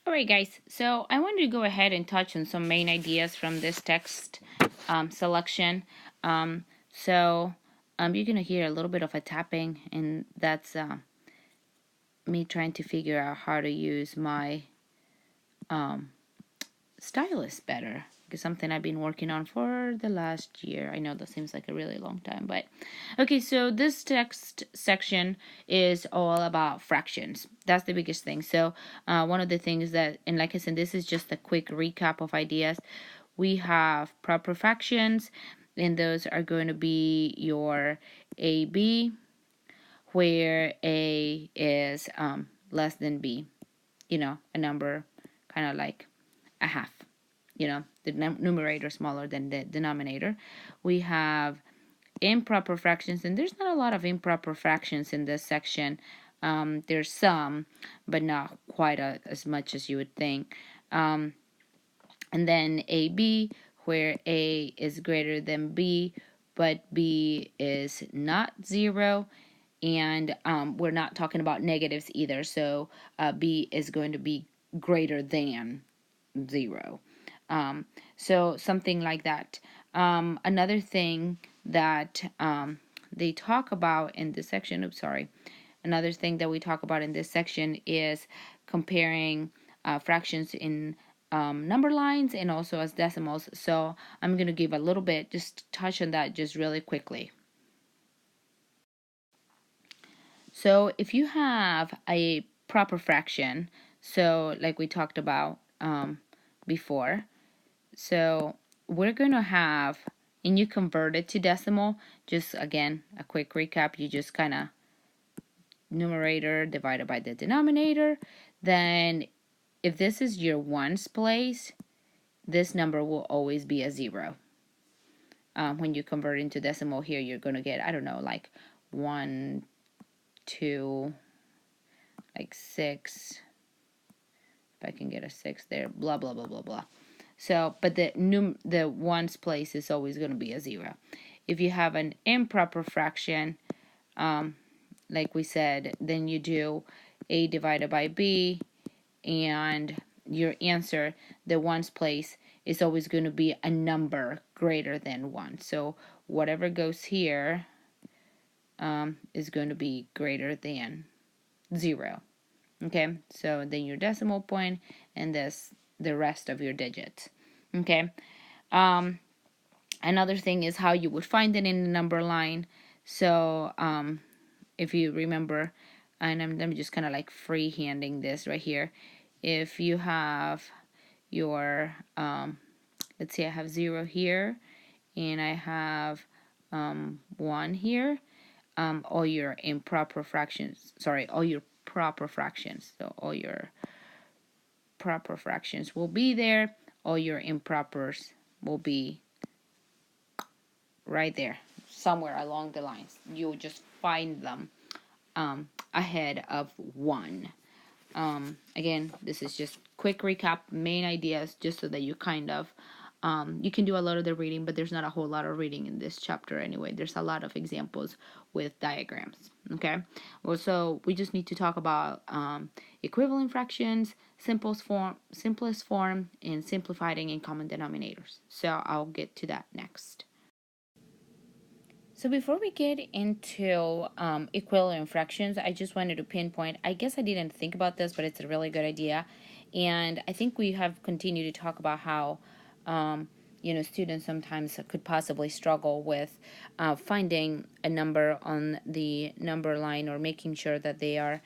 Alright guys, so I wanted to go ahead and touch on some main ideas from this text selection. So you're going to hear a little bit of a tapping, and that's me trying to figure out how to use my stylus better, because something I've been working on for the last year. I know that seems like a really long time, but okay, so this text section is all about fractions. That's the biggest thing. So one of the things that, and like I said, this is just a quick recap of ideas. We have proper fractions, and those are going to be your AB, where A is less than B, a number kind of like a half, the numerator smaller than the denominator. We have improper fractions, and there's not a lot of improper fractions in this section. There's some, but not quite as much as you would think. And then AB, where A is greater than B, but B is not 0. And we're not talking about negatives either, so B is going to be greater than 0. So something like that. Another thing that they talk about in this section, another thing that we talk about in this section is comparing fractions in number lines and also as decimals. So I'm going to give a little bit, just touch on that just really quickly. So if you have a proper fraction, so like we talked about before, so we're going to have, and you convert it to decimal, just again, a quick recap, you just kind of numerator divided by the denominator. Then if this is your ones place, this number will always be a 0. When you convert into decimal here, you're going to get, I don't know, like 1, 2, like 6. If I can get a 6 there, blah, blah, blah, blah, blah. So, but the ones place is always going to be a 0. If you have an improper fraction, like we said, then you do A divided by B, and your answer, the ones place, is always going to be a number greater than 1. So whatever goes here is going to be greater than 0. Okay, so then your decimal point, and the rest of your digits. Okay, another thing is how you would find it in the number line. So if you remember, and I'm just kind of like freehanding this right here. If you have your let's say I have 0 here, and I have 1 here, all your improper fractions, all your proper fractions, so all your proper fractions will be there, all your impropers will be right there, somewhere along the lines. You just find them ahead of 1. Again, this is just quick recap, main ideas, just so that you kind of you can do a lot of the reading, but there's not a whole lot of reading in this chapter anyway. There's a lot of examples with diagrams. Okay, well, so we just need to talk about equivalent fractions, simplest form, and simplifying in common denominators. So I'll get to that next. So before we get into equivalent fractions, I just wanted to pinpoint, I guess I didn't think about this, but it's a really good idea. And I think we have continued to talk about how, students sometimes could possibly struggle with finding a number on the number line, or making sure that they are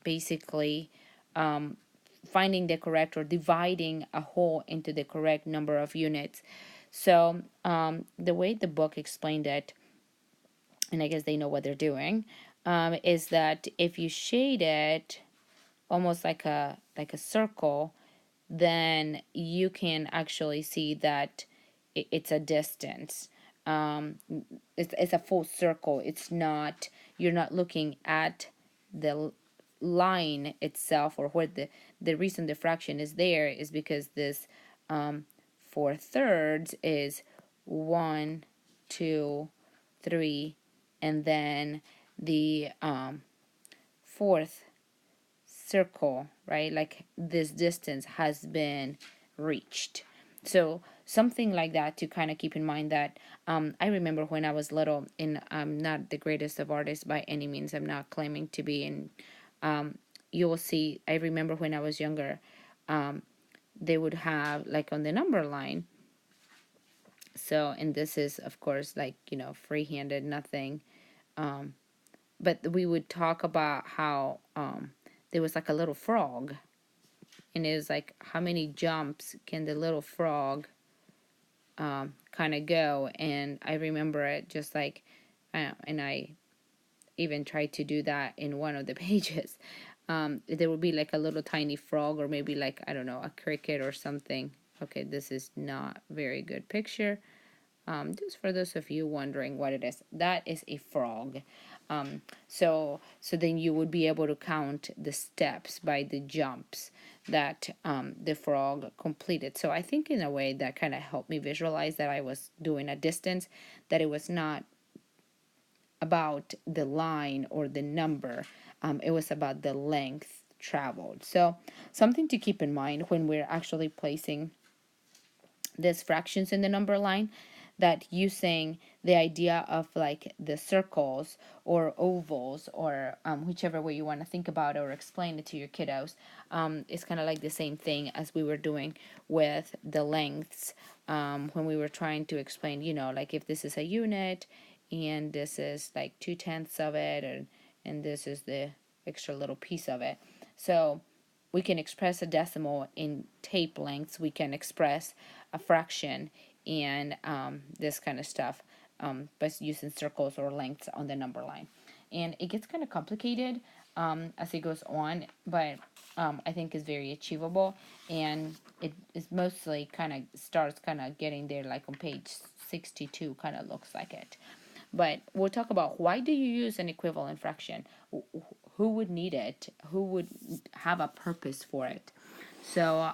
basically finding the correct, or dividing a whole into the correct number of units. So the way the book explained it, and I guess they know what they're doing, is that if you shade it almost like a circle, then you can actually see that it's a distance. It's a full circle. It's not, you're not looking at the line itself, or where the reason the fraction is there is because this 4/3 is 1, 2, 3, and then the fourth circle, right? Like this distance has been reached. So something like that to kind of keep in mind that I remember when I was little, and I'm not the greatest of artists by any means. I'm not claiming to be, and you will see. I remember when I was younger, they would have like on the number line. So, and this is of course like free-handed, nothing. But we would talk about how there was like a little frog, and it was like how many jumps can the little frog kind of go. And I remember it just like, and I even tried to do that in one of the pages. There would be like a little tiny frog, or maybe like, I don't know, a cricket or something. Okay, this is not very good picture. Just for those of you wondering what it is, that is a frog. So then you would be able to count the steps by the jumps that the frog completed. So I think in a way that kind of helped me visualize that I was doing a distance, that it was not about the line or the number, it was about the length traveled. So something to keep in mind when we're actually placing these fractions in the number line, that using the idea of like the circles or ovals, or whichever way you want to think about it or explain it to your kiddos, it's kind of like the same thing as we were doing with the lengths, when we were trying to explain, like if this is a unit and this is like 2/10 of it, and this is the extra little piece of it. So we can express a decimal in tape lengths. We can express a fraction and this kind of stuff by using circles or lengths on the number line. And it gets kind of complicated as it goes on, but I think is very achievable. And it is mostly kind of starts kind of getting there like on page 62, kind of looks like it. But we'll talk about why do you use an equivalent fraction? Who would need it? Who would have a purpose for it? So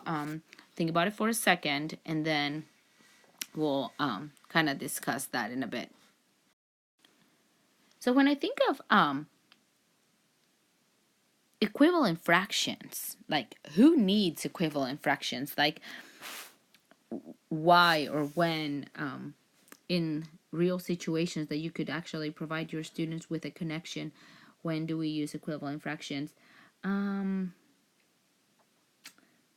think about it for a second, and then we'll kind of discuss that in a bit. So when I think of equivalent fractions, like who needs equivalent fractions? Like why or when in real situations that you could actually provide your students with a connection, when do we use equivalent fractions? The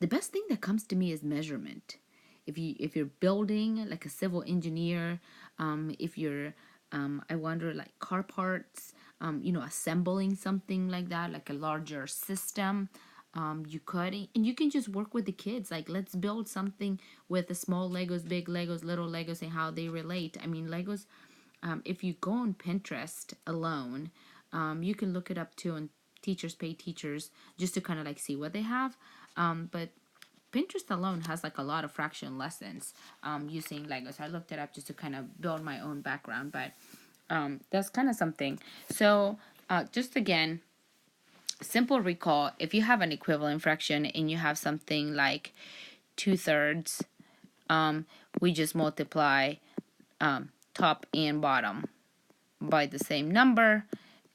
best thing that comes to me is measurement. If you're building like a civil engineer, if you're I wonder like car parts, assembling something like that, like a larger system, you could, and you can just work with the kids, like let's build something with the small Legos, big Legos, little Legos, and how they relate. I mean, Legos, if you go on Pinterest alone, you can look it up too, and teachers pay teachers just to kind of like see what they have. But Pinterest alone has like a lot of fraction lessons using Legos. I looked it up just to kind of build my own background, but that's kind of something. So just again, simple recall, if you have an equivalent fraction and you have something like 2/3, we just multiply top and bottom by the same number,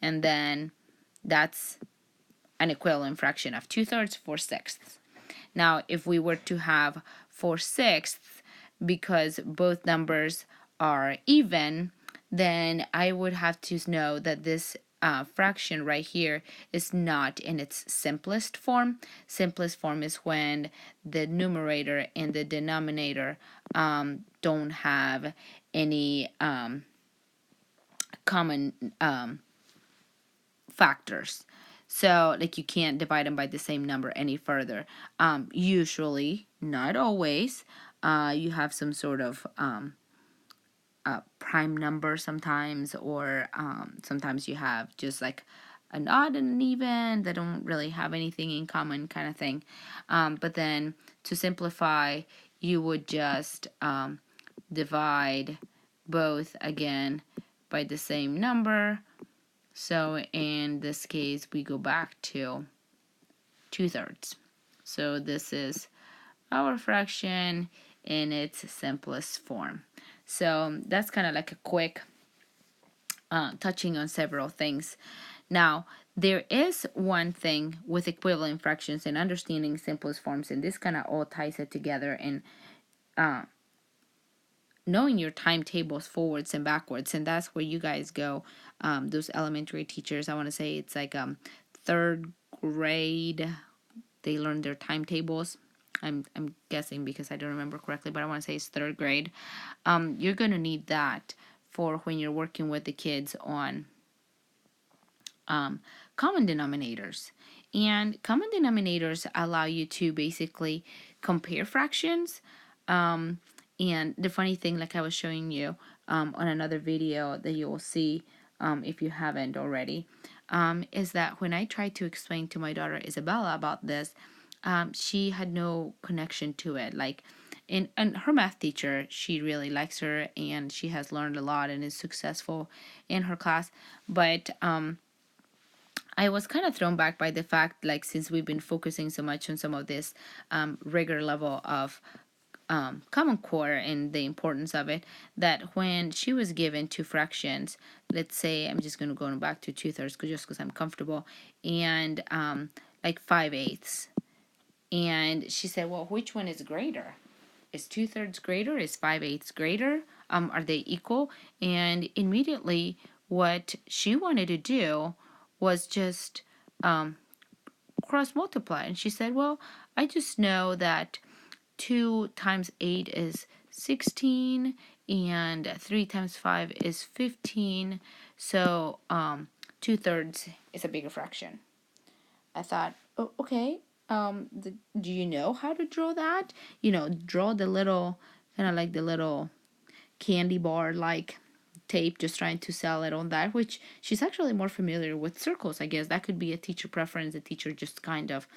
and then that's an equivalent fraction of 2/3, 4/6. Now, if we were to have 4/6, because both numbers are even, then I would have to know that this fraction right here is not in its simplest form. Simplest form is when the numerator and the denominator don't have any common factors. So, like, you can't divide them by the same number any further. Usually, not always, you have some sort of prime number sometimes, or sometimes you have just like an odd and an even that don't really have anything in common, kind of thing. But then to simplify, you would just divide both again by the same number. So in this case, we go back to 2/3. So this is our fraction in its simplest form. So that's kind of like a quick touching on several things. Now, There is one thing with equivalent fractions and understanding simplest forms, and this kind of all ties it together, and knowing your timetables forwards and backwards, and that's where you guys go. Those elementary teachers, I want to say it's like third grade, they learn their timetables. I'm guessing because I don't remember correctly, but I want to say it's third grade. You're going to need that for when you're working with the kids on common denominators. And common denominators allow you to basically compare fractions. And the funny thing, like I was showing you on another video that you will see if you haven't already, is that when I tried to explain to my daughter Isabella about this, she had no connection to it. Like, and her math teacher, she really likes her and she has learned a lot and is successful in her class. But I was kind of thrown back by the fact, like, since we've been focusing so much on some of this rigor level of Common Core and the importance of it, that when she was given two fractions, let's say, I'm just going to go back to 2/3 just because I'm comfortable, and like 5/8, and she said, well, which one is greater? Is 2/3 greater? Is 5/8 greater? Are they equal? And immediately what she wanted to do was just cross multiply. And she said, well, I just know that 2 times 8 is 16 and 3 times 5 is 15. So 2/3 is a bigger fraction. I thought, oh, okay. Do you know how to draw that? Draw the little, kind of like the little candy bar like tape, just trying to sell it on that, which she's actually more familiar with circles. I guess that could be a teacher preference. The teacher just kind of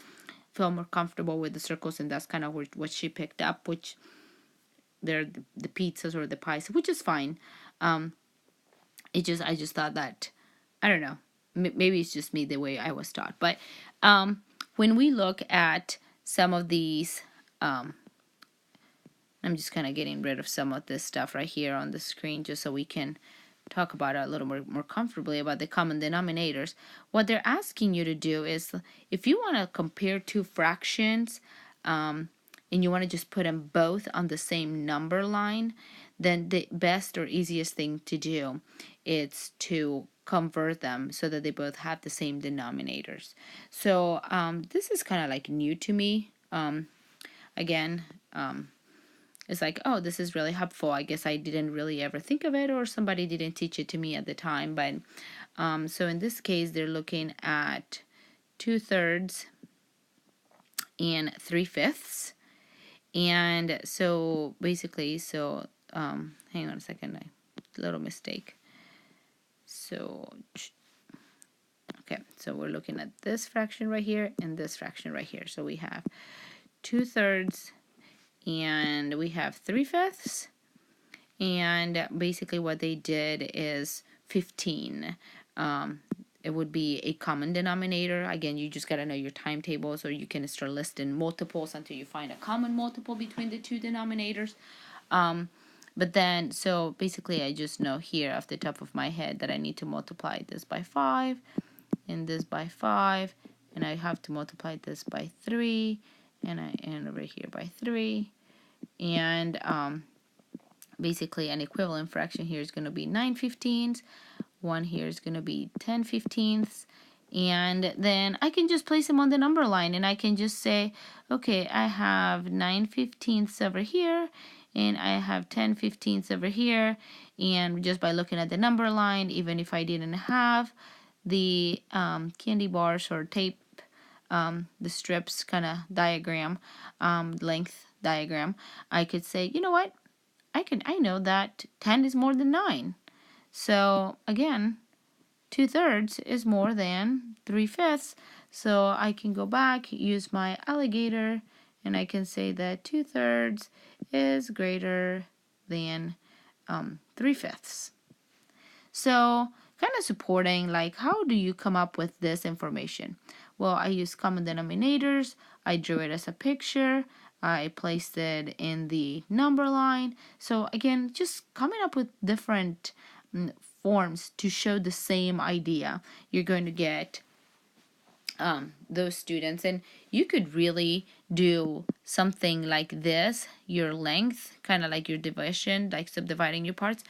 felt more comfortable with the circles, and that's kind of what she picked up, which they're the pizzas or the pies, which is fine. I just thought that, I don't know, maybe it's just me the way I was taught. But when we look at some of these, I'm just kind of getting rid of some of this stuff right here on the screen just so we can talk about it a little more comfortably about the common denominators. What they're asking you to do is, if you want to compare two fractions and you want to just put them both on the same number line, then the best or easiest thing to do is to convert them so that they both have the same denominators. So this is kind of like new to me. Again, it's like, oh, this is really helpful. I guess I didn't really ever think of it, or somebody didn't teach it to me at the time. But so in this case, they're looking at 2/3 and 3/5. And so basically, hang on a second, a little mistake. So, okay, so we're looking at this fraction right here and this fraction right here. So we have 2/3 and we have 3/5. And basically what they did is 15. It would be a common denominator. Again, you just got to know your timetables, or you can start listing multiples until you find a common multiple between the two denominators. But then, so basically I just know here off the top of my head that I need to multiply this by 5 and this by 5, and I have to multiply this by 3, and over here by 3, and basically an equivalent fraction here is going to be 9/15. One here is going to be 10/15. And then I can just place them on the number line, and I can just say, okay, I have 9/15 over here, and I have 10/15 over here. And just by looking at the number line, even if I didn't have the candy bars or tape, the strips kind of diagram, length diagram, I could say, you know what? I know that 10 is more than 9. So again, 2/3 is more than 3/5. So I can go back, use my alligator, and I can say that 2/3 is greater than 3/5. So kind of supporting, like, how do you come up with this information? Well, I use common denominators. I drew it as a picture. I placed it in the number line. So again, just coming up with different forms to show the same idea. You're going to get those students. And you could really do something like this, your length, kind of like your division, like subdividing your parts,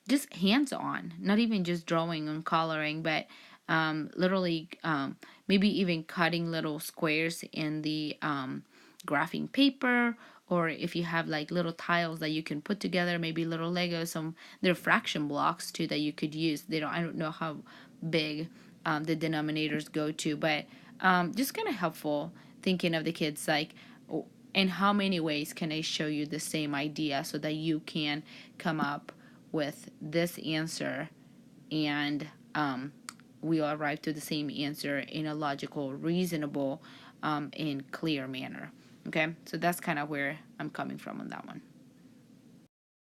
just hands on, not even just drawing and coloring, but literally maybe even cutting little squares in the graphing paper, or if you have like little tiles that you can put together, maybe little Legos, there are fraction blocks too that you could use. I don't know how big the denominators go to, but just kind of helpful thinking of the kids like, in how many ways can I show you the same idea so that you can come up with this answer, and we all arrive to the same answer in a logical, reasonable, and clear manner. Okay, so that's kind of where I'm coming from on that one.